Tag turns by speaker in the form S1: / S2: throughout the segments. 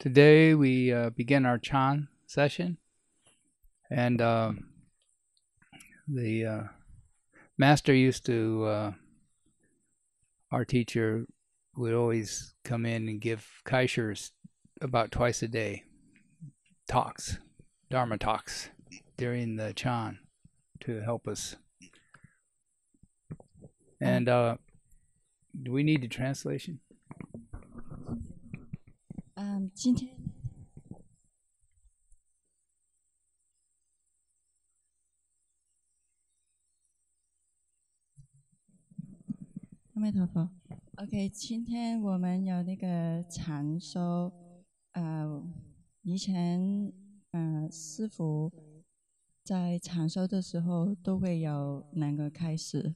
S1: Today we begin our Chan session, and the master used to, our teacher would always come in and give kaishers about twice a day, talks, Dharma talks during the Chan to help us. And do we need a translation?
S2: 今天阿弥陀佛。OK， 今天我们有那个禅修，以前师父在禅修的时候都会有两个开始。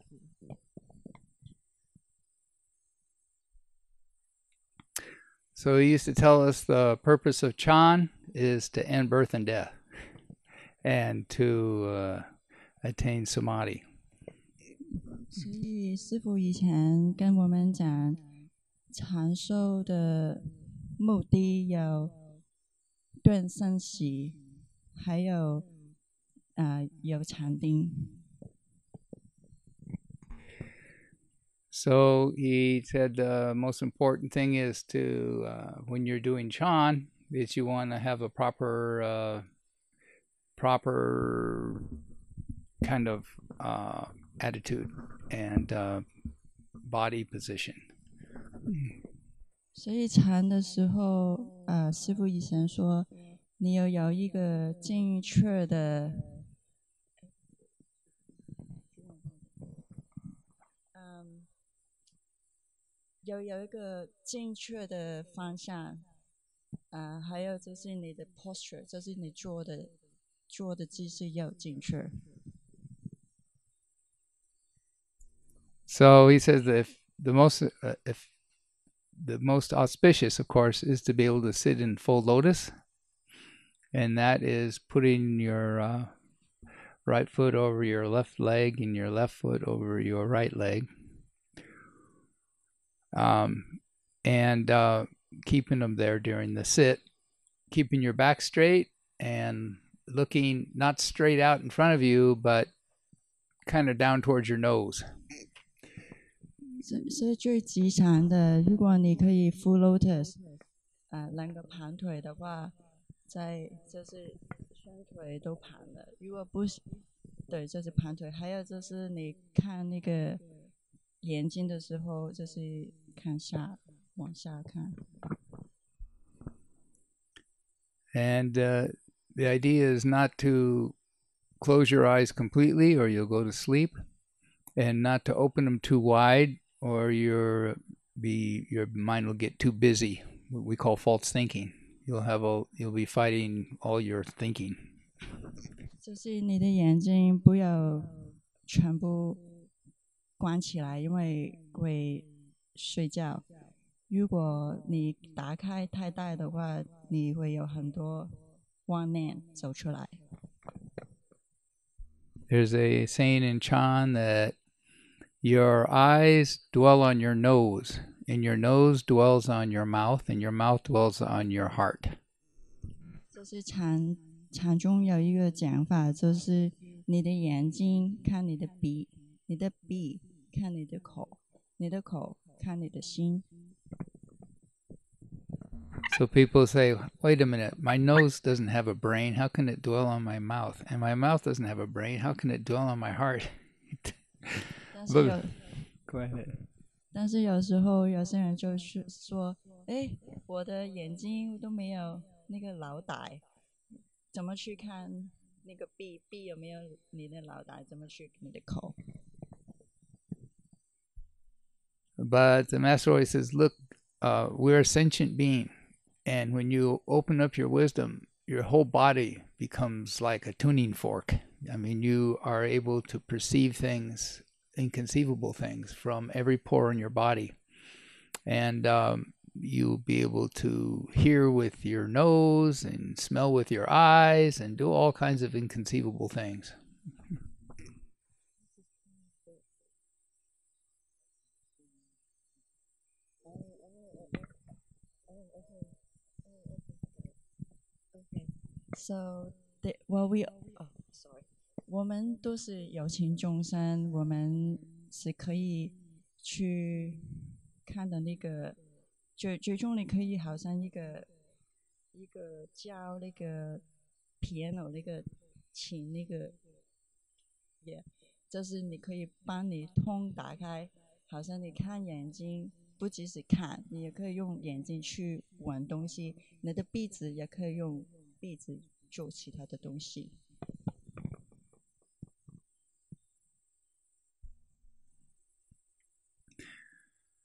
S1: So he used to tell us the purpose of Chan is to end birth and death and to attain samadhi.
S2: 所以师父以前跟我们讲，禅修的目的有断生死，还有有禅定。
S1: So he said the most important thing is to, when you're doing Chan, is you want to have a proper kind of attitude and body position.
S2: 所以禅的时候，师父以前说，你要有一个正确的，有一个正确的方向，还有就是你的 posture， 就是你坐的姿势要正确。
S1: So he says that if the most auspicious, of course, is to be able to sit in full lotus, and that is putting your right foot over your left leg and your left foot over your right leg, and keeping them there during the sit, keeping your back straight and looking not straight out in front of you, but kind of down towards your nose.
S2: 所以最吉祥的，如果你可以 full lotus， 两个盘腿的话，就是双腿都盘了。如果不是，对，就是盘腿。还有就是你看那个眼睛的时候，就是看往下看。
S1: And the idea is not to close your eyes completely or you'll go to sleep, and not to open them too wide or your mind will get too busy, what we call false thinking. You'll be fighting all your thinking.
S2: 就是你的眼睛不要全部关起来，因为会睡觉。如果你打开太大的话，你会有很多妄念走出来。
S1: There's a saying in Chan that your eyes dwell on your nose, and your nose dwells on your mouth, and your mouth dwells on your heart.
S2: 就是禅中有一个讲法，就是你的眼睛看你的鼻，你的鼻看你的口，你的口看你的心。
S1: So people say, wait a minute, my nose doesn't have a brain. How can it dwell on my mouth? And my mouth doesn't have a brain. How can it dwell on my heart? Go ahead.
S2: 但是有时候有些人就是说，我的眼睛都没有那个脑袋，怎么去看那个鼻有没有你的脑袋？怎么去你的口？
S1: But the master always says, look, we're a sentient being. And when you open up your wisdom, your whole body becomes like a tuning fork. I mean, you are able to perceive things, inconceivable things, from every pore in your body. And you'll be able to hear with your nose and smell with your eyes and do all kinds of inconceivable things.
S2: So, sorry， 我们都是有情众生，我们是可以去看的那个，最终你可以好像一个教那个 piano 那个琴那个，就是你可以帮你通打开，好像你看眼睛。不只是看，你也可以用眼睛去闻东西，你的鼻子也可以用鼻子做其他的东西。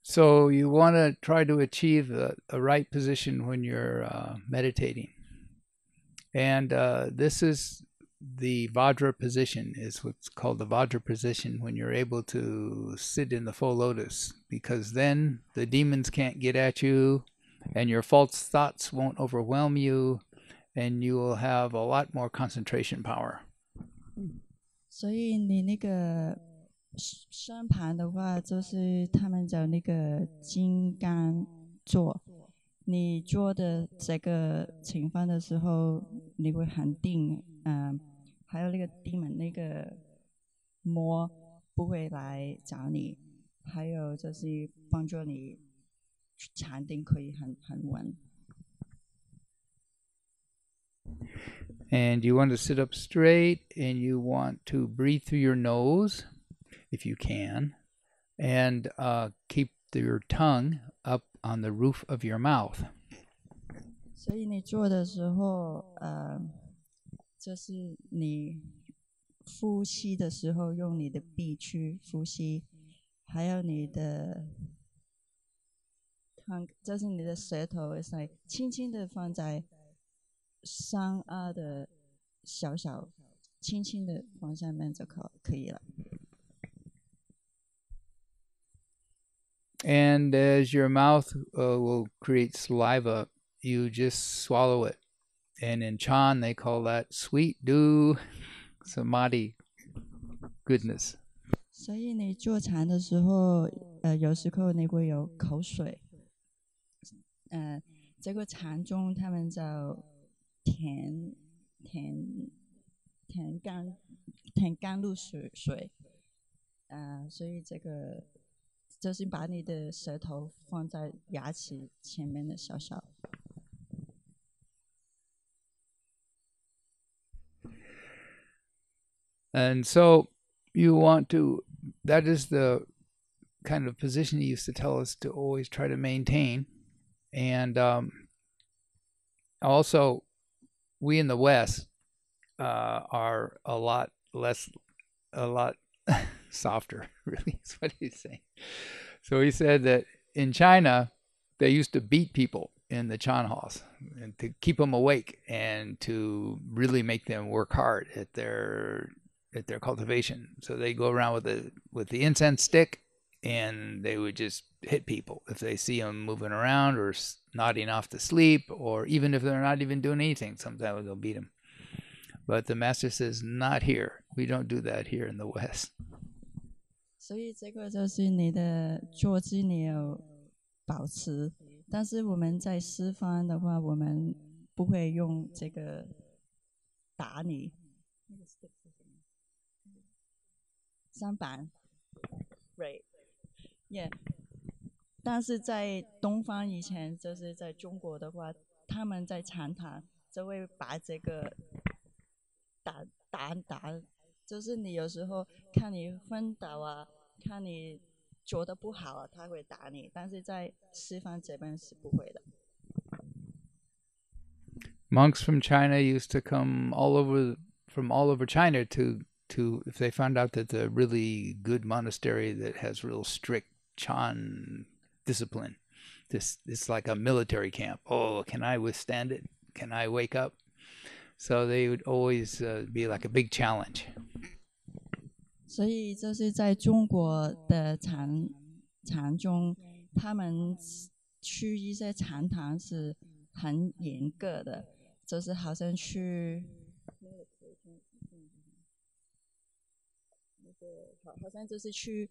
S1: So you want to try to achieve a right position when you're meditating. And this is the Vajra position, is what's called the Vajra position, when you're able to sit in the full lotus, because then the demons can't get at you and your false thoughts won't overwhelm you and you will have a lot more concentration power.
S2: 所以你那个身盘的话，就是他们叫那个金刚坐。你做的这个情况的时候，你会很定，还有那个demon那个魔不会来找你，还有就是帮助你禅定可以很稳。
S1: And you want to sit up straight and you want to breathe through your nose, if you can, and keep your tongue up on the roof of your mouth.
S2: 所以你做的时候，就是你呼吸的时候用你的鼻去呼吸，还有你的就是你的舌头是轻轻的放在上颚的小轻轻的放下面就可以了。
S1: And as your mouth will create saliva, you just swallow it. And in Chan, they call that sweet dew samadhi goodness.
S2: 所以你坐禅的时候，有时候你会有口水，这个禅中他们叫甜甘露水，所以这个就是把你的舌头放在牙齿前面的小。
S1: And so you want to, that is the kind of position he used to tell us to always try to maintain. And also, we in the West are a lot softer, really, is what he's saying. So he said that in China, they used to beat people in the Chan halls and to keep them awake and to really make them work hard at their cultivation. So they go around with the incense stick and they would just hit people if they see them moving around or nodding off to sleep, or even if they're not even doing anything, sometimes they'll beat them. But the master says, not here. We don't do that here in the West.
S2: 所以这个就是你的坐姿你有保持，但是我们在西方的话，我们不会用这个打你。三板 ，right， yeah。但是在东方以前，就是在中国的话，他们在禅堂就会把这个打，就是你有时候看你昏倒啊，看你做得不好啊，他会打你。但是在西方这边是不会的。
S1: Monks from China used to come from all over China to if they found out that the really good monastery that has real strict Chan discipline, it's like a military camp. Oh, can I withstand it? Can I wake up? So they would always be like a big challenge.
S2: 所以这是在中国的禅中，他们去一些禅堂是很严格的，就是好像去。好像就是去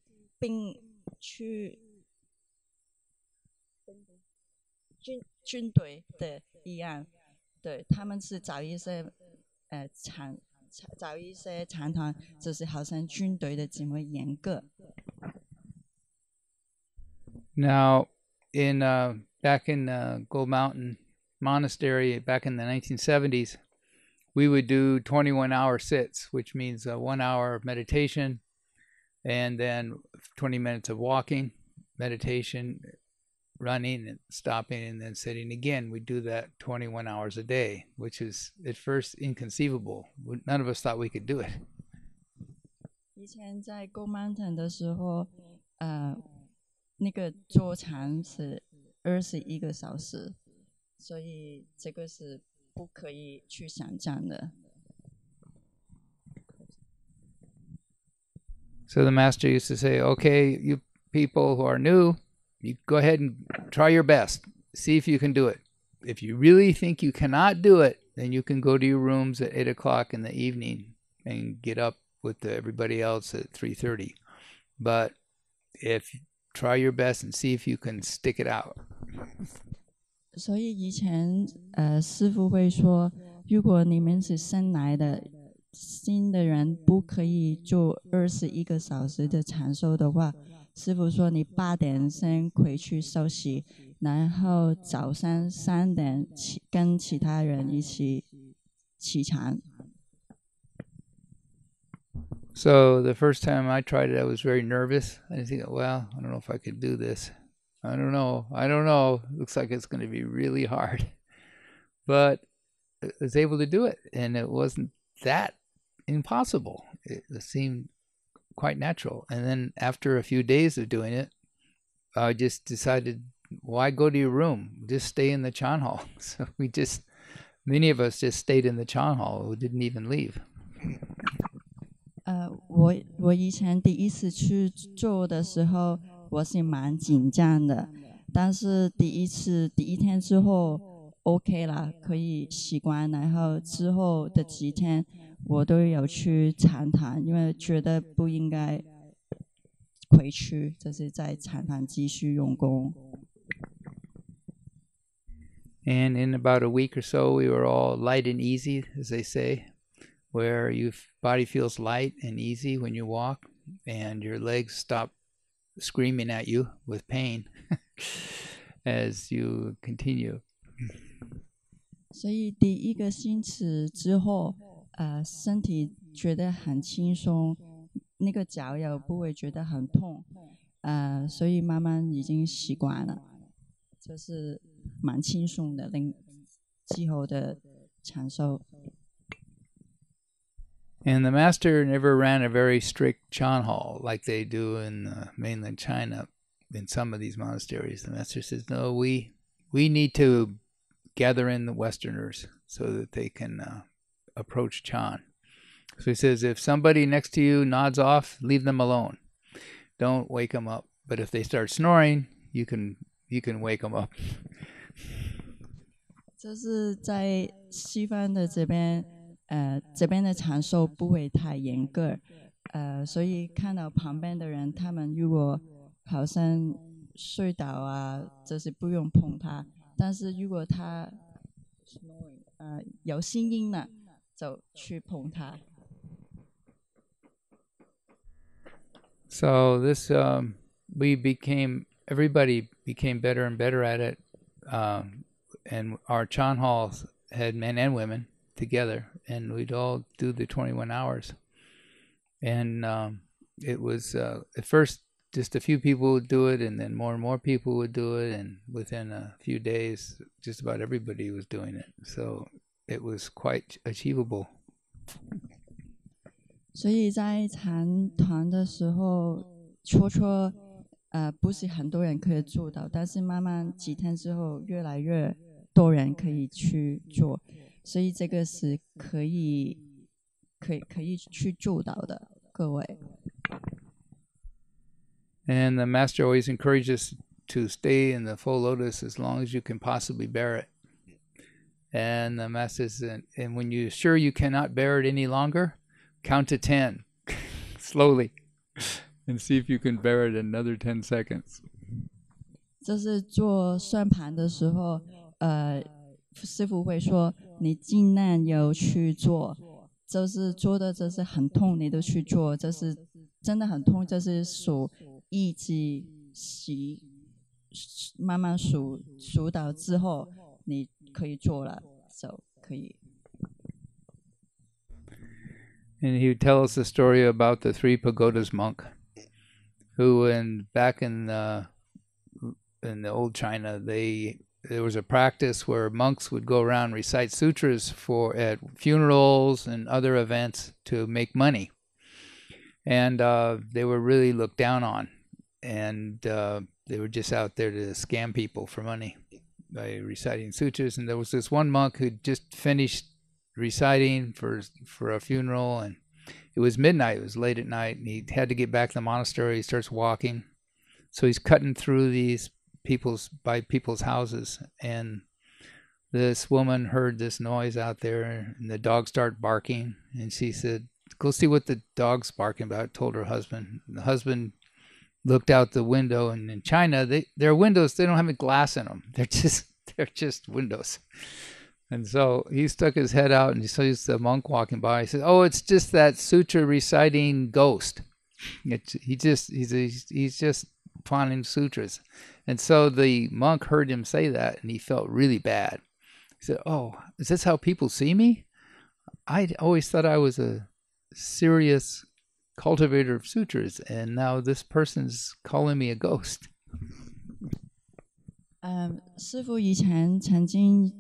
S2: 军队的一样，对，他们是找一些禅堂，就是好像军队的这么严格。
S1: Now, back in Gold Mountain Monastery back in the 1970s, we would do 21-hour sits, which means 1 hour of meditation and then 20 minutes of walking, meditation, running and stopping and then sitting again. We do that 21 hours a day, which is at first inconceivable. None of us thought we could do it.
S2: 以前在 Gold Mountain 的时候，那个坐禅是21个小时，所以这个是不可以去想象的。
S1: So the master used to say, okay, you people who are new, you go ahead and try your best. See if you can do it. If you really think you cannot do it, then you can go to your rooms at 8 o'clock in the evening and get up with everybody else at 3:30. But if you try your best and see if you can stick it out.
S2: 所以以前师父会说，如果你们是新来的新的人，不可以做21个小时的禅修的话，师父说你8点先回去休息，然后早上3点跟其他人一起起禅。
S1: So the first time I tried it, I was very nervous. I think, well, I don't know if I could do this. I don't know. Looks like it's going to be really hard. But I was able to do it, and it wasn't that impossible. It seemed quite natural. And then after a few days of doing it, I just decided, why go to your room? Just stay in the Chan hall. So many of us just stayed in the Chan hall. We didn't even leave.
S2: 我以前第一次去做的时候，我是蛮紧张的，但是第一天之后 OK 了，可以习惯，然后之后的几天我都有去禅堂，因为觉得不应该回去，就是在禅堂继续用功。
S1: And in about a week or so, we were all light and easy, as they say, where your body feels light and easy when you walk, and your legs stop screaming at you with pain as you continue.
S2: 所以第一个星期之后，身体觉得很轻松，那个脚也不会觉得很痛，所以慢慢已经习惯了，就是蛮轻松的，之后的禅修。
S1: And the master never ran a very strict Chan hall like they do in mainland China in some of these monasteries. The master says, no, we need to gather in the Westerners so that they can approach Chan. So he says, if somebody next to you nods off, leave them alone. Don't wake them up. But if they start snoring, you can wake them up.
S2: 这是在西方的这边。这边的禅修不会太严格，所以看到旁边的人，他们如果好像睡倒啊，就是不用碰他。但是如果他有声音了，就去碰他。
S1: So this everybody became better and better at it, and our Chan halls had men and women together, and we'd all do the 21 hours. And it was at first just a few people would do it, and then more and more people would do it, and within a few days just about everybody was doing it. So it was quite achievable.
S2: 所以在禅团的时候，不是很多人可以做到，但是慢慢几天之后，越来越多人可以去做。所以这个是可以去做到的，各位。
S1: And the master always encourages us to stay in the full lotus as long as you can possibly bear it. And the master says, and when you're sure you cannot bear it any longer, count to 10 slowly and see if you can bear it another 10 seconds. 这是
S2: 做算盘的时候，师父会说，你尽量有去做，就是做的就是很痛，你都去做，就是真的很痛，就是数一直洗，慢慢数到之后，你可以做了，就可以。
S1: And he would tell us the story about the 3 Pagodas monk, who back in the old China, there was a practice where monks would go around and recite sutras at funerals and other events to make money. And they were really looked down on. And they were just out there to scam people for money by reciting sutras. And there was this one monk who just finished reciting for a funeral, and it was midnight, it was late at night, and he had to get back to the monastery. He starts walking, so he's cutting through people's houses, and this woman heard this noise out there, and the dogs start barking, and she said, "Go see what the dog's barking about," told her husband. And the husband looked out the window, and in China, their windows, they don't have any glass in them, they're just windows. And so he stuck his head out and he sees the monk walking by. He said, "Oh, it's just that sutra reciting ghost. He's just finding sutras." And so the monk heard him say that, and he felt really bad. He said, "Oh, is this how people see me? I always thought I was a serious cultivator of sutras, and now this person's calling me a ghost."
S2: 师父以前曾经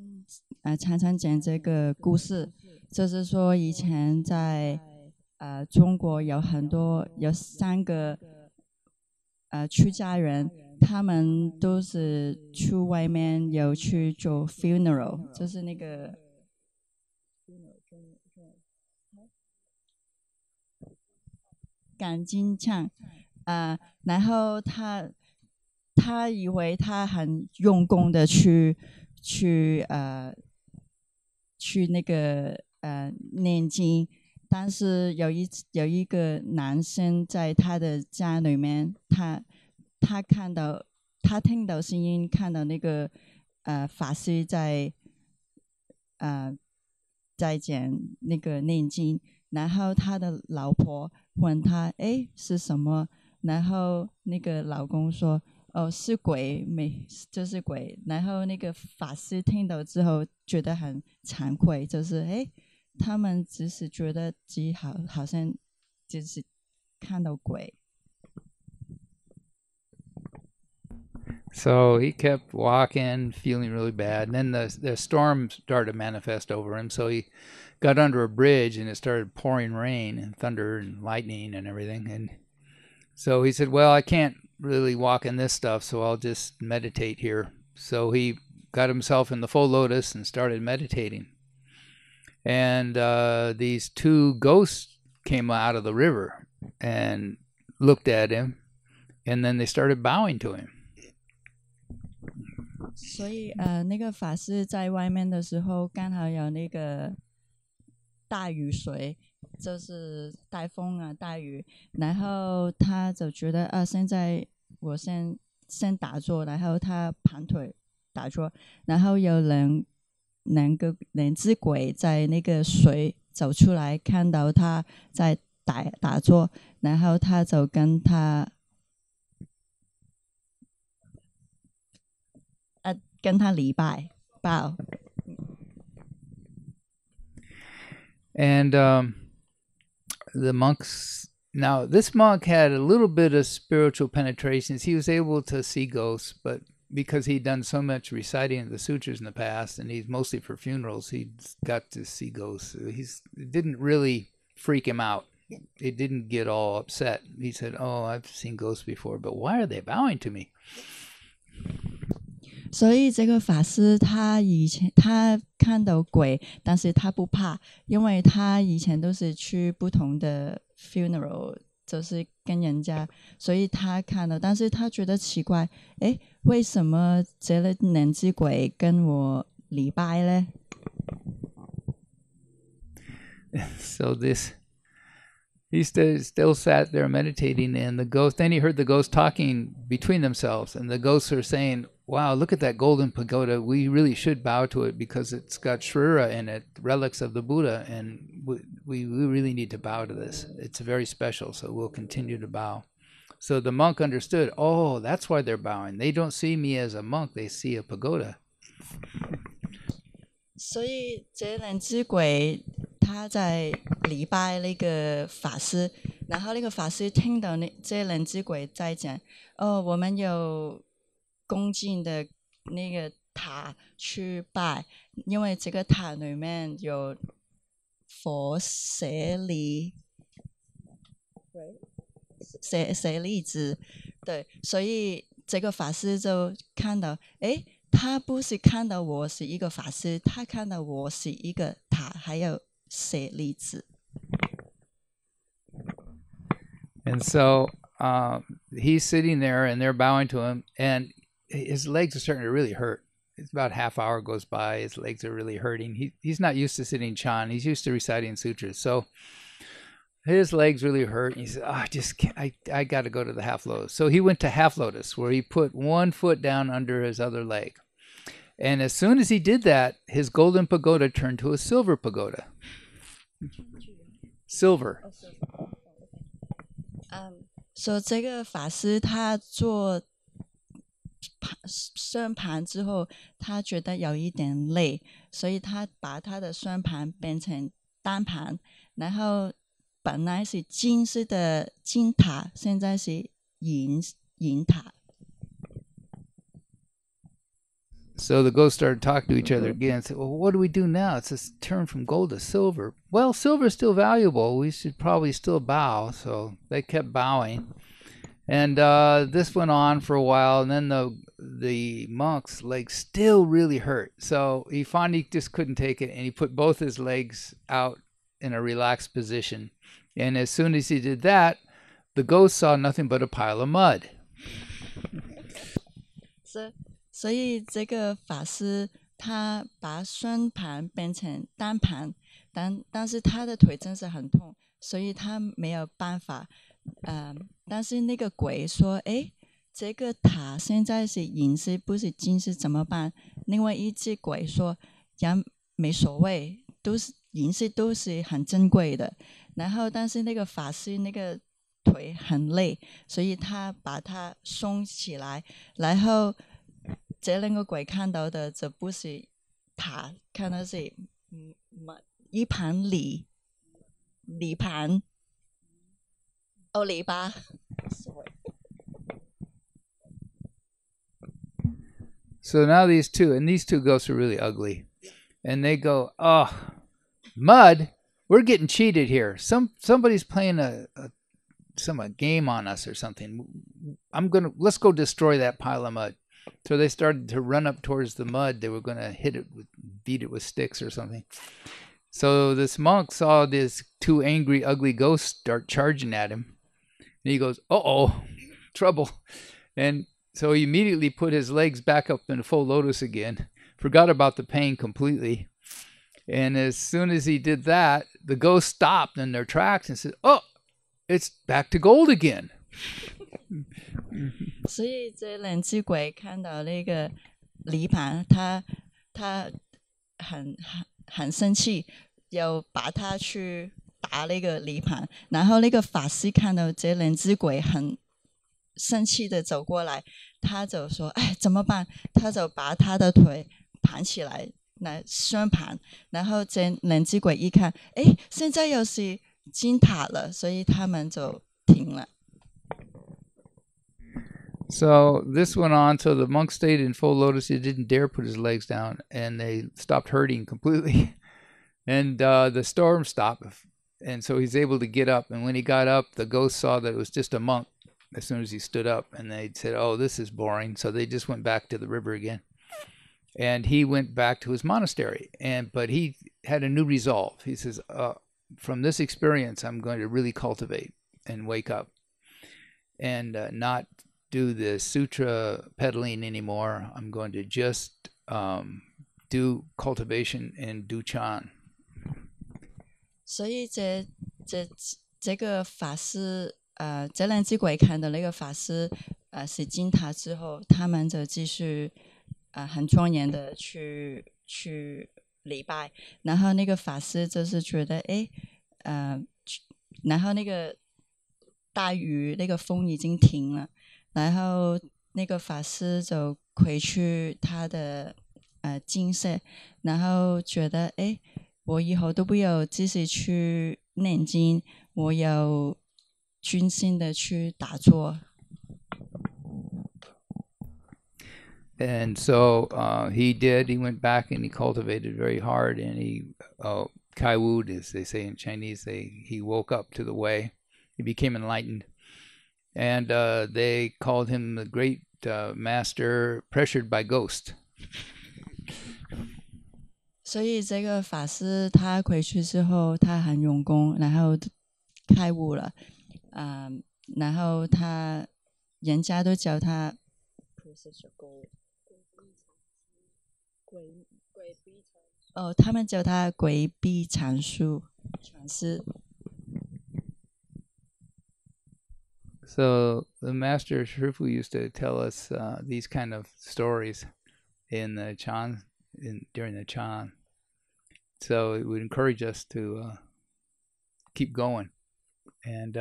S2: 常常讲这个故事，就是说以前在中国有3个出家人，他们都是去外面有去做 funeral， 就是那个赶经唱然后他以为他很用功的去那个念经，但是有一个男生在他的家里面，他听到声音，看到那个法师在讲那个念经，然后他的老婆问他，哎，是什么？然后那个老公说，哦，是鬼，就是鬼。然后那个法师听到之后觉得很惭愧，就是他们只是觉得自己好像就是看到鬼。
S1: So he kept walking, feeling really bad. And then the storm started to manifest over him. So he got under a bridge, and it started pouring rain and thunder and lightning and everything. And so he said, "Well, I can't really walk in this stuff, so I'll just meditate here." So he got himself in the full lotus and started meditating. And these 2 ghosts came out of the river and looked at him, and then they started bowing to him.
S2: 所以那个法师在外面的时候，刚好有那个大雨水，就是台风啊，大雨，然后他就觉得现在我先打坐，然后他盘腿打坐，然后有2只鬼在那个水走出来，看到他在打坐，然后他就跟他礼拜bow.
S1: And the monks, now this monk had a little bit of spiritual penetrations. He was able to see ghosts, but because he'd done so much reciting of the sutras in the past, and he's mostly for funerals, he got to see ghosts. It didn't really freak him out. It didn't get all upset. He said, "Oh, I've seen ghosts before, but why are they bowing to me?"
S2: 所以这个法师他以前他看到鬼，但是他不怕，因为他以前都是去不同的 funeral， 就是跟人家，所以他看到，但是他觉得奇怪，为什么这2只鬼跟我礼拜呢？
S1: So he still sat there meditating, and then he heard the ghosts talking between themselves, and the ghosts are saying, wow, look at that golden pagoda. We really should bow to it because it's got Shrira in it, relics of the Buddha, and we really need to bow to this. It's very special, so we'll continue to bow. So the monk understood, oh, that's why they're bowing. They don't see me as a monk, they see a pagoda.
S2: 所以这人之鬼他在礼拜那个法师，然后那个法师听到这人之鬼在讲，哦，我们有恭敬的那个塔去拜，因为这个塔里面有佛舍利，舍利子，对，所以这个法师就看到，诶，他不是看到我是一个法师，他看到我是一个塔，还有舍利子。
S1: And so he's sitting there, and they're bowing to him, and his legs are starting to really hurt. It's about half hour goes by. His legs are really hurting. He's not used to sitting Chan. He's used to reciting sutras. So his legs really hurt. And he said, I got to go to the half lotus. So he went to half lotus, where he put one foot down under his other leg. And as soon as he did that, his golden pagoda turned to a silver pagoda. Silver.
S2: 所以这个法师他做双盘之后，他觉得有一点累，所以他把他的双盘变成单盘，然后本来是金色的金塔，现在是银塔。
S1: So the ghosts started talking to each other again and said, well, what do we do now? It's a turn from gold to silver. Well, silver is still valuable. We should probably still bow. So they kept bowing. And this went on for a while. And then the monk's legs still really hurt. So he finally just couldn't take it. And he put both his legs out in a relaxed position. And as soon as he did that, the ghost saw nothing but a pile of mud.
S2: 所以这个法师他把双盘变成单盘，但是他的腿真是很痛，所以他没有办法。但是那个鬼说：“诶，这个塔现在是银饰，不是金饰，怎么办？”另外一只鬼说：“也没所谓，都是银饰，都是很珍贵的。”然后，但是那个法师那个腿很累，所以他把它松起来，然后。这两个鬼看到的这不是塔，看到是一盘梨盘，篱笆。
S1: So now these two ghosts are really ugly, and they go, "Oh, mud! We're getting cheated here. Somebody's playing a game on us or something. Let's go destroy that pile of mud." So they started to run up towards the mud. They were going to beat it with sticks or something. So this monk saw these two angry, ugly ghosts start charging at him. And he goes, uh-oh, trouble. And so he immediately put his legs back up in a full lotus again, forgot about the pain completely. And as soon as he did that, the ghosts stopped in their tracks and said, oh, it's back to gold again.
S2: 所以这两只鬼看到那个泥盘，他很生气，要把他去打那个泥盘。然后那个法师看到这两只鬼很生气的走过来，他就说：“哎，怎么办？”他就把他的腿盘起来，那双盘。然后这两只鬼一看，哎，现在又是金塔了，所以他们就停了。
S1: So this went on till the monk stayed in full lotus. He didn't dare put his legs down, and they stopped hurting completely. And the storm stopped, and so he's able to get up. And when he got up, the ghost saw that it was just a monk as soon as he stood up, and they said, oh, this is boring. So they just went back to the river again. And he went back to his monastery, but he had a new resolve. He says, from this experience, I'm going to really cultivate and wake up and not do the sutra peddling anymore. I'm going to just do cultivation and do Chan.
S2: 所以这个法师，这两只鬼看到那个法师洗净它之后，他们就继续很庄严的去礼拜。然后那个法师就是觉得然后那个大雨那个风已经停了，然后那个法师就回去他的精舍，然后觉得我以后都不要继续去念经，我要专心的去打坐。
S1: And so he did. He went back and he cultivated very hard, and he kaiwud, as they say in Chinese. He woke up to the way. He became enlightened, and they called him the great master, pressured by ghost.
S2: 所以这个法师他回去之后，他很用功，然后开悟了，然后人家都叫他。他们叫他鬼臂禅师。
S1: So the Master Shifu used to tell us these kind of stories in the Chan, during the Chan. So it would encourage us to keep going. And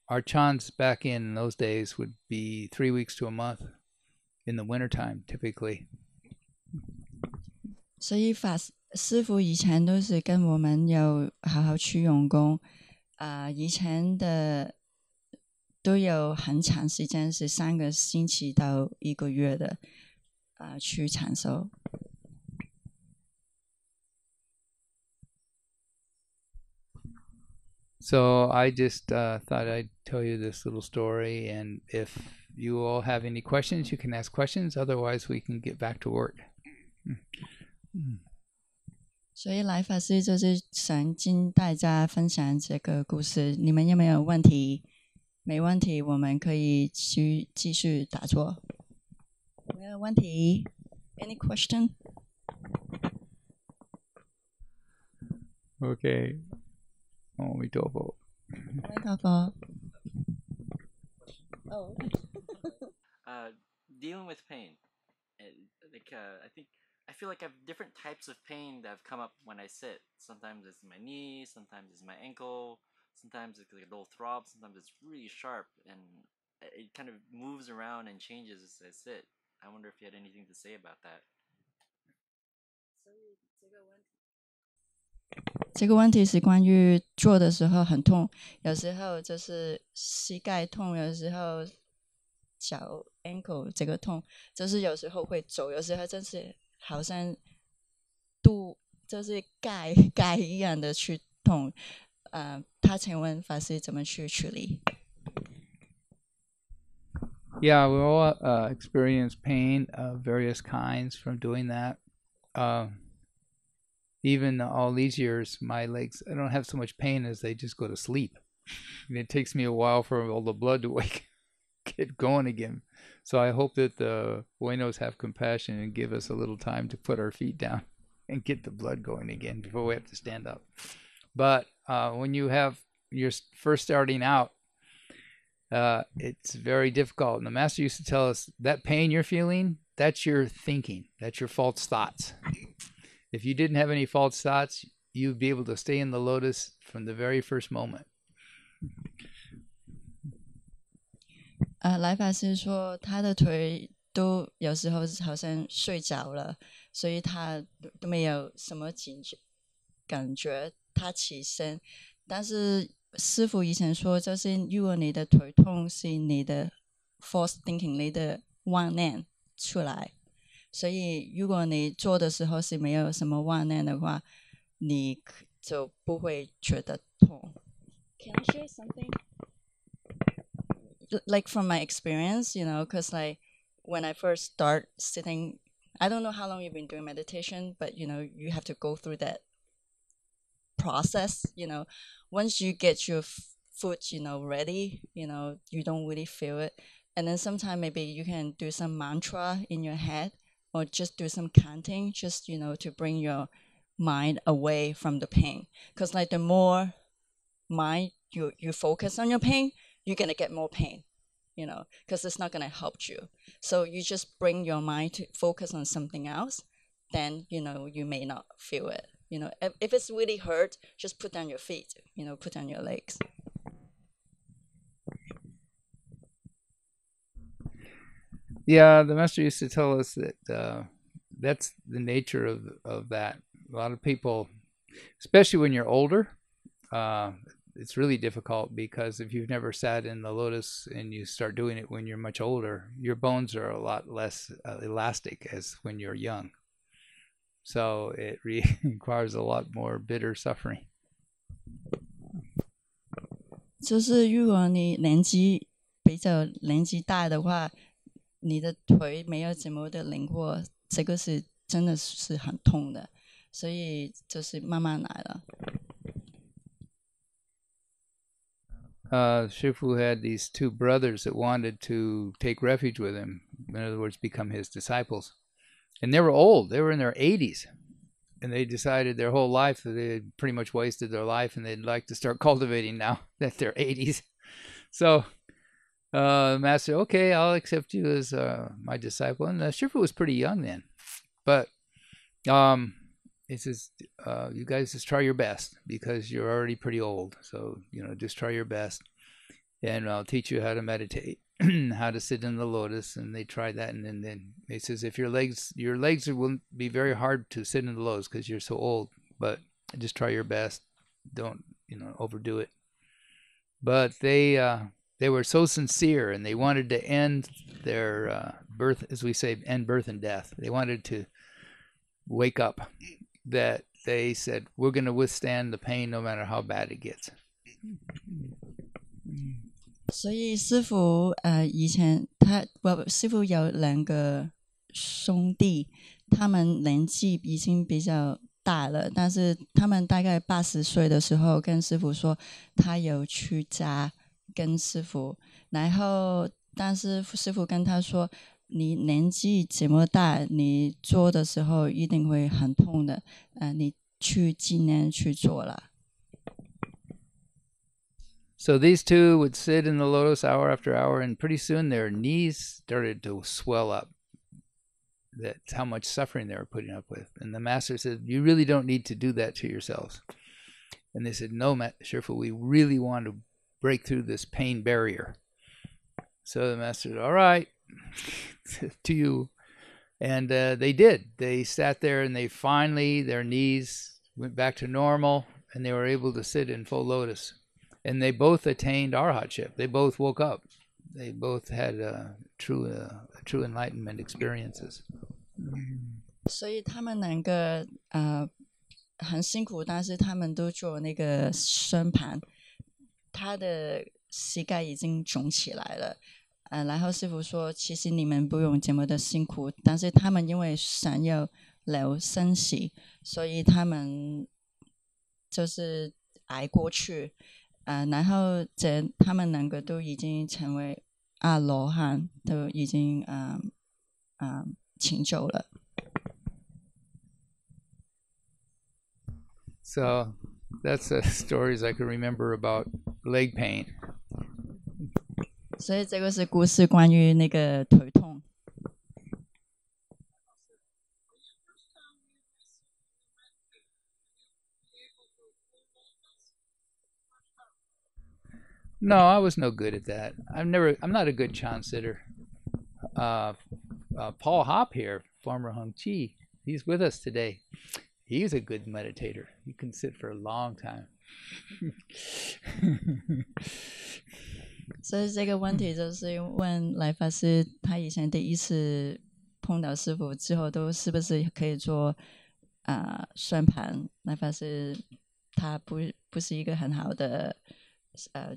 S1: our Chans back in those days would be 3 weeks to a month in the wintertime, typically.
S2: 所以师父以前都是跟我们有好好去用功，以前的都有很长时间，是3个星期到1个月的去禅修。
S1: So I just thought I'd tell you this little story, and if you all have any questions, you can ask questions. Otherwise, we can get back to work.
S2: 所以来法师就是想跟大家分享这个故事。你们有没有问题？没问题，我们可以继续打坐。没有问题 ？Any question?
S1: Okay. 阿弥陀佛。
S2: 阿弥陀佛。
S3: Oh. Dealing with pain, I feel like I have different types of pain that have come up when I sit. Sometimes it's my knee, sometimes it's my ankle, sometimes it's like a little throb, sometimes it's really sharp, and it kind of moves around and changes as I sit. I wonder if you had anything to say about that.
S2: 这个问题是关于坐的时候很痛，有时候就是膝盖痛，有时候脚 ankle 这个痛，就是有时候会走，有时候真是好像就是盖一样的去痛。他请问法师怎么去处理？
S1: Yeah, we all experience pain of various kinds from doing that. Even all these years, my legs, I don't have so much pain as they just go to sleep. And it takes me a while for all the blood to get going again. So I hope that the Buenos have compassion and give us a little time to put our feet down and get the blood going again before we have to stand up. But when you're first starting out, it's very difficult. And the Master used to tell us that pain you're feeling, that's your thinking, that's your false thoughts. If you didn't have any false thoughts, you'd be able to stay in the lotus from the very first moment.
S2: 来法师说他的腿都有时候好像睡着了，所以他都没有什么感觉他起身。但是师父以前说，就是如果你的腿痛是你的 false thinking， 你的妄念出来。所以如果你做的时候是没有什么妄念的话，你就不会觉得痛。Can I share something? Like from my experience, because like when I first start sitting, I don't know how long you've been doing meditation, but you have to go through that process. Once you get your foot, ready, you don't really feel it. And then sometime maybe you can do some mantra in your head, or just do some counting, just, to bring your mind away from the pain. Because like the more mind you focus on your pain, you're going to get more pain. because it's not going to help you. So you just bring your mind to focus on something else, then, you may not feel it. If it's really hurt, just put down your feet, put down your legs.
S1: Yeah, the master used to tell us that that's the nature of that. A lot of people, especially when you're older, it's really difficult, because if you've never sat in the lotus and you start doing it when you're much older, your bones are a lot less elastic as when you're young. So it requires a lot more bitter suffering.
S2: 就是如果你比较年纪大的话，你的腿没有怎么的灵活，这个是真的是很痛的，所以就是慢慢来了。
S1: Shifu had these two brothers that wanted to take refuge with him. In other words, become his disciples. And they were old. They were in their 80s. And they decided their whole life that they had pretty much wasted their life, and they'd like to start cultivating now that they're 80s. So the master, okay, I'll accept you as my disciple. And Shifu was pretty young then. But he says, you guys just try your best, because you're already pretty old. So, just try your best. And I'll teach you how to meditate, how to sit in the lotus. And they tried that. And then he says, if your legs will be very hard to sit in the lotus because you're so old, but just try your best. Don't, overdo it. But they were so sincere, and they wanted to end their birth, as we say, end birth and death. They wanted to wake up, that they said, we're going to withstand the pain no matter how bad it gets.
S2: 所以师父以前师父有2个兄弟，他们年纪已经比较大了，但是他们大概80岁的时候跟师父说他有出家跟师父，然后但是师父跟他说，你年纪这么大，你做的时候一定会很痛的，你尽量去做了。
S1: So these two would sit in the lotus hour after hour, and pretty soon their knees started to swell up. That's how much suffering they were putting up with. And the master said, you really don't need to do that to yourselves. And they said, no, Shifu, we really want to break through this pain barrier. So the master said, all right, to you. And they did. They sat there, and they finally, their knees went back to normal, and they were able to sit in full lotus. And they both attained arhatship. They both woke up. They both had true enlightenment experiences.
S2: 所以他们2个很辛苦，但是他们都做那个宣盘，他的膝盖已经肿起来了。然后师父说，其实你们不用这么的辛苦，但是他们因为想要留生息，所以他们就是挨过去。然后他们2个都已经成为阿罗汉，都已经成就了。
S1: So that's the stories I can remember about leg pain.
S2: 所以这个是故事关于那个腿痛。
S1: No, I was no good at that. I'm not a good chan sitter. Paul Hop here, former Hung Chi, he's with us today. He's a good meditator. He can sit for a long time.
S2: 所以这个问题就是问来法师，他以前第一次碰到师父之后，都是不是可以做算盘？来法师他不是一个很好的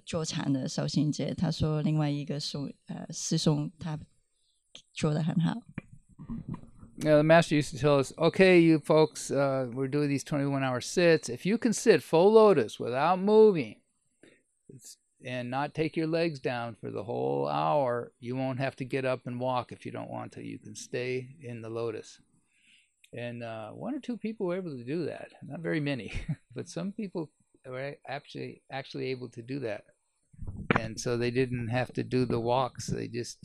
S2: 坐禅的修行者，他说另外一个师兄他做得很好。
S1: The master used to tell us, okay, you folks, we're doing these 21-hour sits. If you can sit full lotus without moving and not take your legs down for the whole hour, you won't have to get up and walk if you don't want to. You can stay in the lotus. And 1 or 2 people were able to do that. Not very many, but some people were actually able to do that. and so they didn't have to do the walks. They just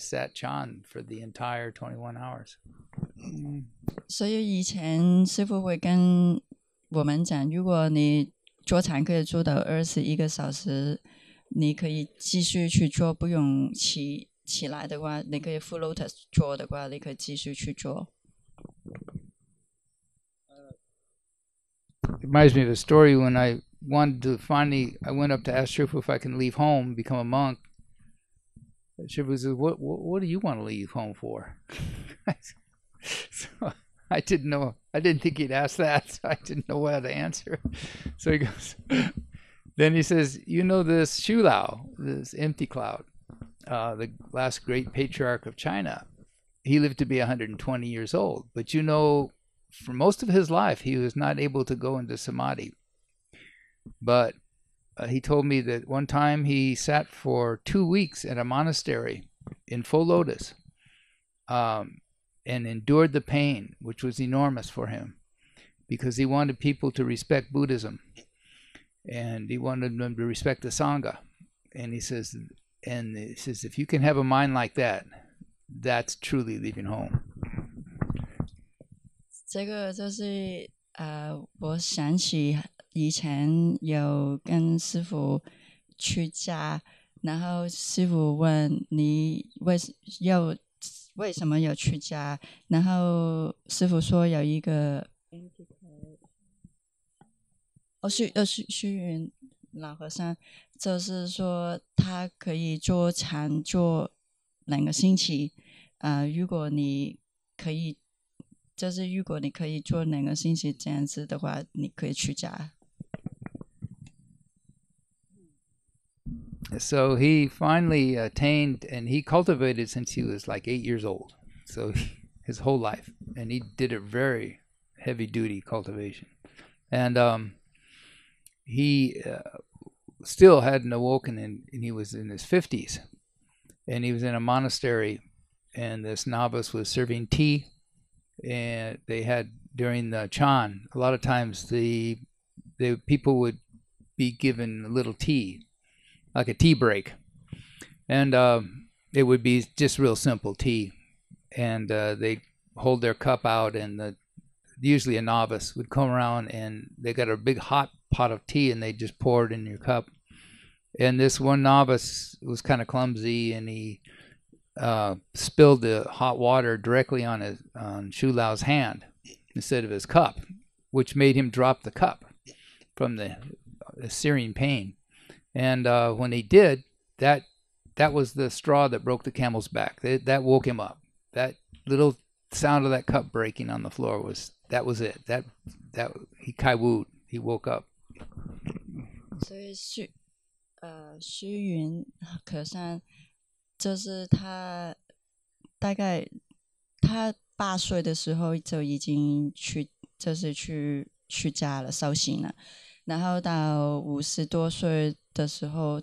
S1: sat Chan for the entire 21 hours.
S2: 所以以前师父会跟我们讲，如果你坐禅可以做到21个小时，你可以继续去做，不用起来的话，你可以 full lotus 做的话，你可以继续去做。
S1: It reminds me of a story when I wanted to finally, I went up to ask Shifu if I can leave home, become a monk. Shifu says, what do you want to leave home for? So I didn't know. I didn't think he'd ask that, so I didn't know how to answer. So he goes, then he says, you know this Xu Lao, this empty cloud, the last great patriarch of China, he lived to be 120 years old. But you know, for most of his life, he was not able to go into samadhi. But he told me that one time he sat for 2 weeks at a monastery in full lotus and endured the pain, which was enormous for him, because he wanted people to respect Buddhism and he wanted them to respect the Sangha. And he says, if you can have a mind like that, that's truly leaving home.
S2: 这个就是我想起以前有跟师父出家，然后师父问你为什么有出家，然后师父说有一个虚云老和尚，就是说他可以坐禅坐2个星期，如果你可以做2个星期这样子的话，你可以出家。
S1: So he finally attained, and he cultivated since he was like 8 years old. So his whole life, and he did a very heavy-duty cultivation. And he still hadn't awoken, and he was in his 50s. And he was in a monastery, and this novice was serving tea. And they had, during the Chan, a lot of times the people would be given a little tea, like a tea break. And it would be just real simple tea. And they'd hold their cup out, and usually a novice would come around, and they got a big hot pot of tea, and they just pour it in your cup. And this one novice was kind of clumsy, and he spilled the hot water directly on Xu Lao's hand instead of his cup, which made him drop the cup from the searing pain. And when he did, that was the straw that broke the camel's back. That woke him up. That little sound of that cup breaking on the floor was it. That he kaiwued. He woke up.
S2: 所以虚云和尚就是他大概他8岁的时候就已经去家了，修行了，然后到50多岁的时候，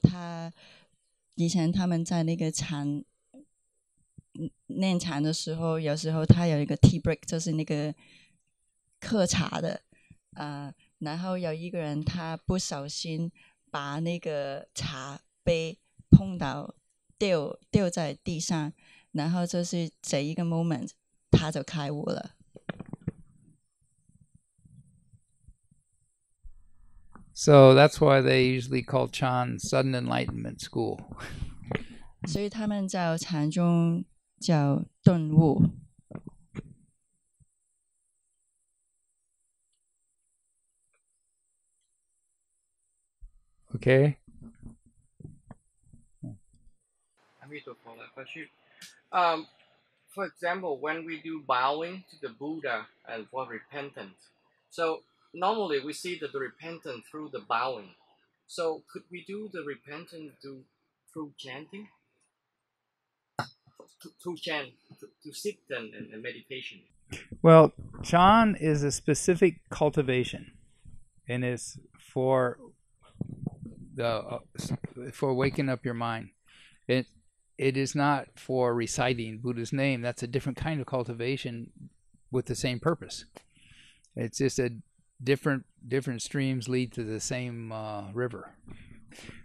S2: 以前他们在那个念禅的时候，有时候他有一个 tea break， 就是那个喝茶的然后有一个人他不小心把那个茶杯碰到掉在地上，然后就是这一个 moment 他就开悟了。
S1: So that's why they usually call Chan sudden enlightenment school.
S2: 所以他们叫禅宗叫顿悟。
S1: Okay.
S4: For example, when we do bowing to the Buddha and for repentance, so normally we see the repentance through the bowing. So could we do the repentance through chanting? To chant, to sit and meditation.
S1: Well, Chan is a specific cultivation, and it's for waking up your mind. It is not for reciting Buddha's name. That's a different kind of cultivation with the same purpose. It's just a different streams lead to the same river.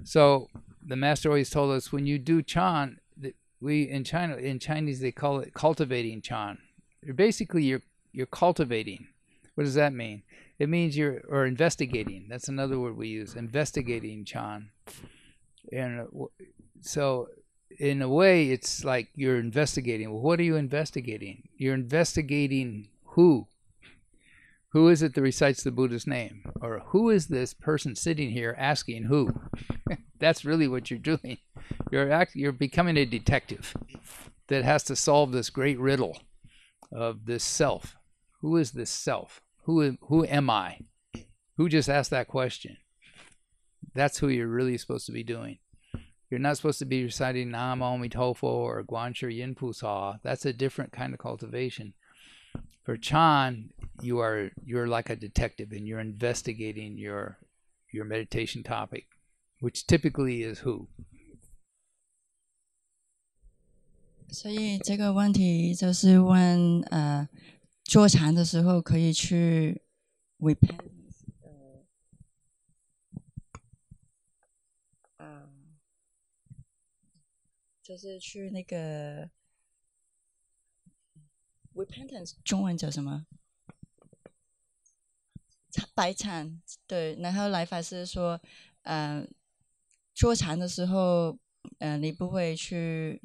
S1: So the master always told us when you do Chan, in Chinese they call it cultivating Chan. Basically, you're cultivating. What does that mean? It means or investigating. That's another word we use, investigating Chan. And so in a way, it's like you're investigating. Well, what are you investigating? You're investigating who? Who is it that recites the Buddha's name? Or who is this person sitting here asking who? That's really what you're doing. You're becoming a detective that has to solve this great riddle of this self. Who is this self? Who am I? Who just asked that question? That's who you're really supposed to be doing. You're not supposed to be reciting Nam Myoho Tofo or Guanshi Yin Pu Sa. That's a different kind of cultivation. For Chan, you're like a detective and you're investigating your meditation topic, which typically is who.
S2: 所以这个问题就是问坐禅的时候可以去 repentance 就是去那个 repentance 中文叫什么？白禅，对。然后来法师说，坐禅的时候，你不会去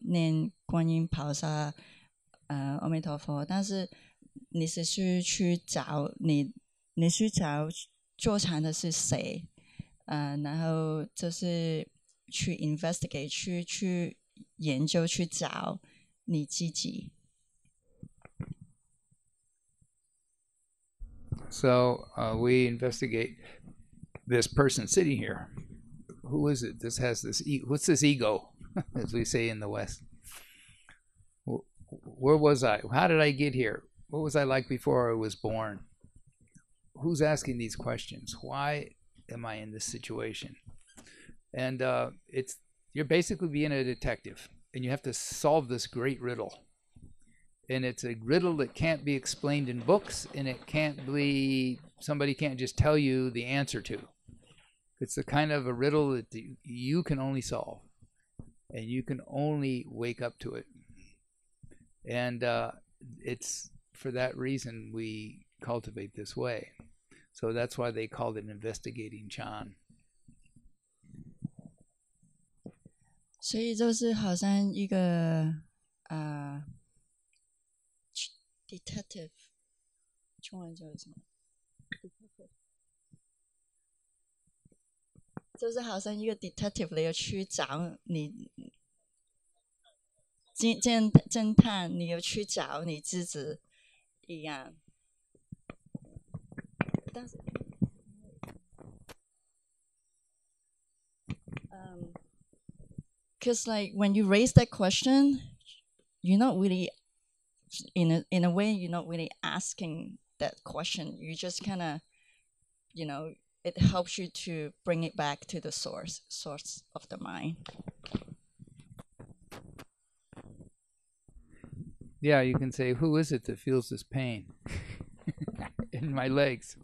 S2: 念观音菩萨，阿弥陀佛，但是你是去找你去找坐禅的是谁，然后就是去 investigate， 去研究，去找你自己。
S1: So we investigate this person sitting here. Who is it? This has this. What's this ego, as we say in the West? Where was I? How did I get here? What was I like before I was born? Who's asking these questions? Why am I in this situation? And you're basically being a detective, and you have to solve this great riddle. And it's a riddle that can't be explained in books, and somebody can't just tell you the answer to. It's the kind of a riddle that you can only solve, and you can only wake up to it. And it's for that reason we cultivate this way. So that's why they called it investigating Chan.
S2: 所以就是好像一个detective， 中文叫什么 ？detective， 就是好像一个 detective， 你要去找你侦探，你要去找你自己一样。但是，because like when you raise that question, you're not really in a way you're not really asking that question. You just kind of, it helps you to bring it back to the source of the mind.
S1: Yeah, you can say, who is it that feels this pain in my legs?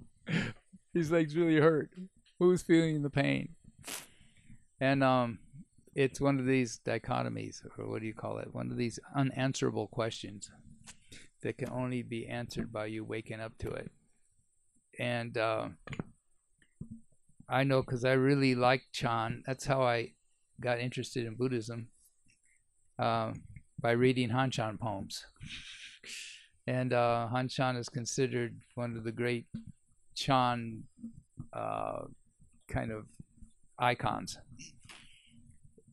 S1: These legs really hurt. Who's feeling the pain? And it's one of these dichotomies, or what do you call it? One of these unanswerable questions that can only be answered by you waking up to it. And I know because I really like Chan. That's how I got interested in Buddhism, by reading Han-Shan Poems. And Han-Shan is considered one of the great Chan kind of icons.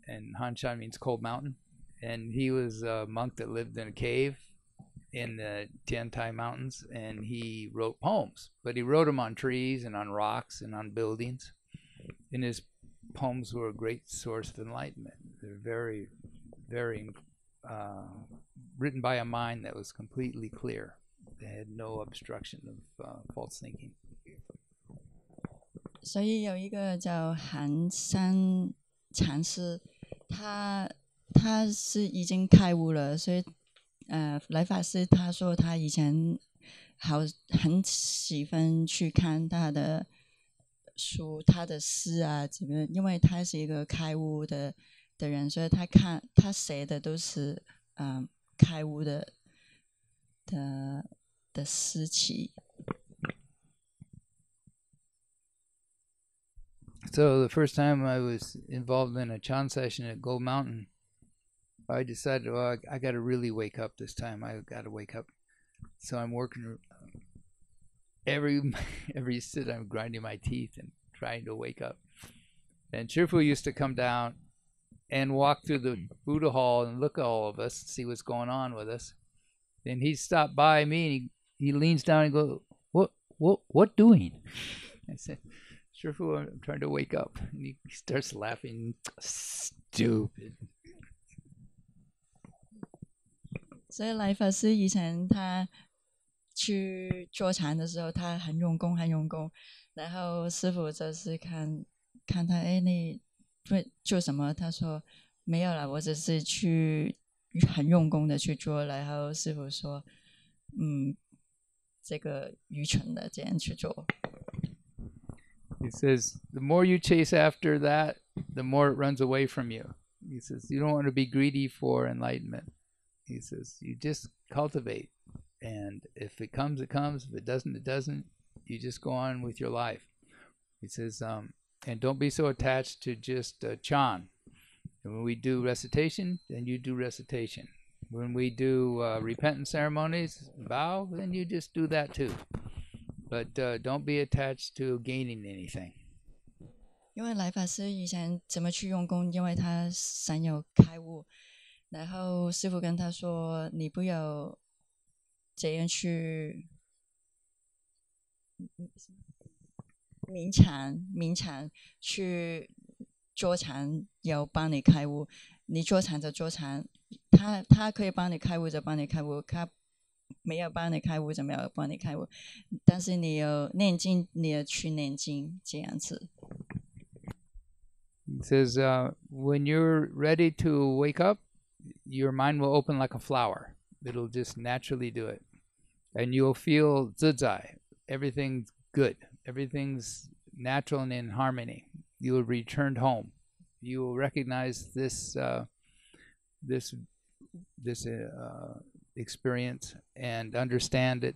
S1: And Han-Shan means cold mountain. And he was a monk that lived in a cave in the Tiantai Mountains, and he wrote poems, but he wrote them on trees and on rocks and on buildings. And his poems were a great source of enlightenment. They're very, very written by a mind that was completely clear. They had no obstruction of false thinking.
S2: 所以有一个叫寒山禅师，他是已经开悟了，所以来法师他说他以前很喜欢去看他的书他的诗啊，怎么？因为他是一个开悟的人，所以他写的都是开悟的诗集。
S1: So the first time I was involved in a Chan session at Gold Mountain, I decided, well, I got to really wake up this time. I got to wake up. So I'm working every sit. I'm grinding my teeth and trying to wake up. And Shifu used to come down and walk through the Buddha hall and look at all of us, see what's going on with us. Then he'd stop by me and he leans down and goes, "What doing?" I said, "Shifu, I'm trying to wake up." And he starts laughing. Stupid.
S2: 所以来法师以前他去坐禅的时候，他很用功，然后师父就是看他，哎，你做什么？他说没有了，我只是去很用功的去做。然后师父说，这个愚蠢的这样去做。
S1: He says, the more you chase after that, the more it runs away from you. He says, you don't want to be greedy for enlightenment. He says, you just cultivate. And if it comes, it comes. If it doesn't, it doesn't. You just go on with your life. He says, and don't be so attached to just Chan. And when we do recitation, then you do recitation. When we do repentance ceremonies, vow, then you just do that too. But don't be attached to gaining anything.
S2: 因为来法师以前怎么去用功，因为他想有开悟，然后师父跟他说，你不要这样去冥禅去坐禅，要帮你开悟。你坐禅就坐禅，他可以帮你开悟就帮你开悟，他没有帮你开悟就没有帮你开悟。但是你有念经，你要去念经，这样子。
S1: He says, when you're ready to wake up, your mind will open like a flower. It'll just naturally do it. And you'll feel zizai. Everything's good. Everything's natural and in harmony. You will return home. You will recognize this experience and understand it.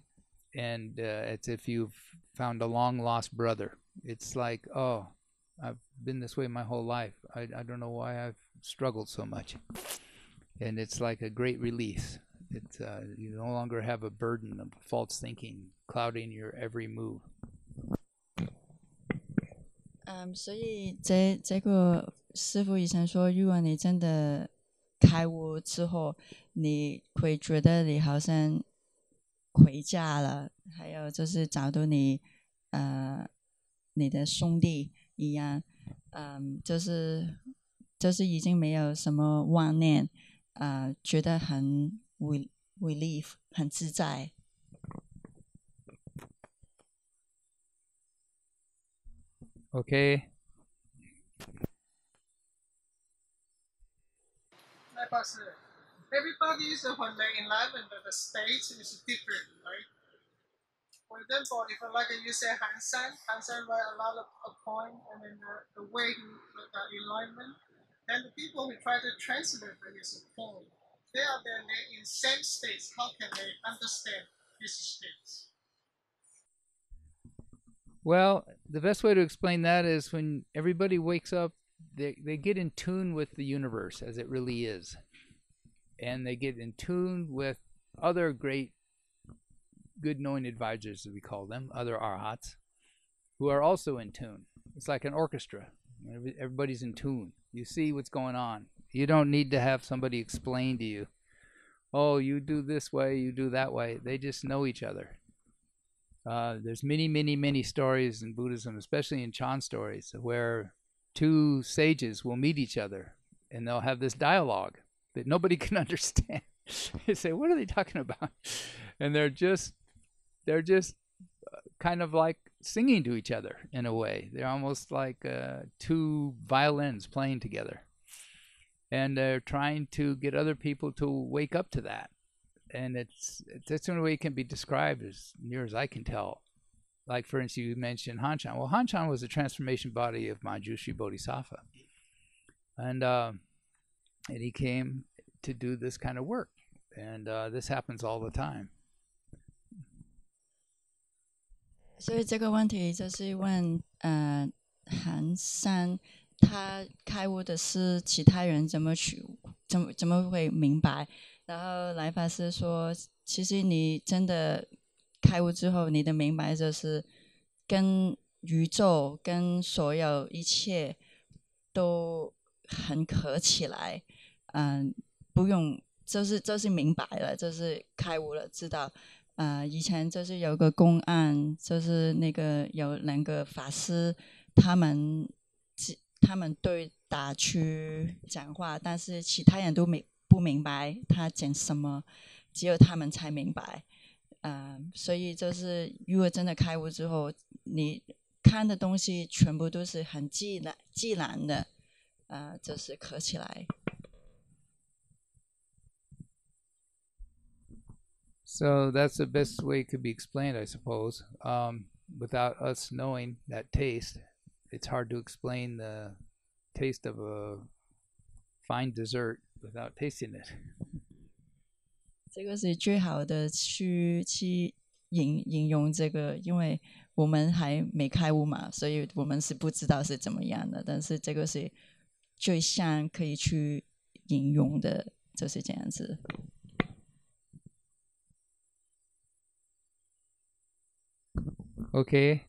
S1: And it's if you've found a long-lost brother. It's like, oh, I've been this way my whole life. I don't know why I've struggled so much. And it's like a great release. It's you no longer have a burden of false thinking clouding your every move.
S2: 所以这个师父以前说，如果你真的开悟之后，你会觉得你好像回家了，还有就是找到你的兄弟一样，就是已经没有什么妄念，觉得很relief，很自在。
S1: Okay.
S5: Everybody's when they're enlightened, the state is different, right? For example, if like you say Han-Shan write a lot of poems, and then the way he the enlightenment, and the people who try to translate his poem, they are then in same states. How can they understand these states?
S1: Well, the best way to explain that is when everybody wakes up, they get in tune with the universe as it really is. And they get in tune with other great good knowing advisors, as we call them, other arhats, who are also in tune. It's like an orchestra. Everybody's in tune. You see what's going on. You don't need to have somebody explain to you, oh, you do this way, you do that way. They just know each other. There's many stories in Buddhism, especially in Chan stories, where two sages will meet each other and they'll have this dialogue that nobody can understand. They say, what are they talking about? And they're just kind of like singing to each other in a way. They're almost like two violins playing together. And they're trying to get other people to wake up to that. And that's the only way it can be described, as near as I can tell. like for instance, you mentioned Han-Shan. Well, Han-Shan was a transformation body of Manjushri Bodhisattva. And he came to do this kind of work. And this happens all the time.
S2: 所以这个问题就是问韩山，他开悟的是其他人怎么会明白？然后来法师说，其实你真的开悟之后，你的明白就是跟宇宙、跟所有一切都很合起来，不用，就是明白了，就是开悟了，知道。以前就是有个公案，就是那个有2个法师，他们对打去讲话，但是其他人都不明白他讲什么，只有他们才明白。所以就是如果真的开悟之后，你看的东西全部都是很自然的，就是合起来。
S1: So that's the best way it could be explained, I suppose. Without us knowing that taste, it's hard to explain the taste of a fine dessert without tasting it.
S2: 这个是最好的去形容这个，因为我们还没开悟嘛，所以我们是不知道是怎么样的。但是这个是最像可以去形容的，就是这样子。
S1: Okay,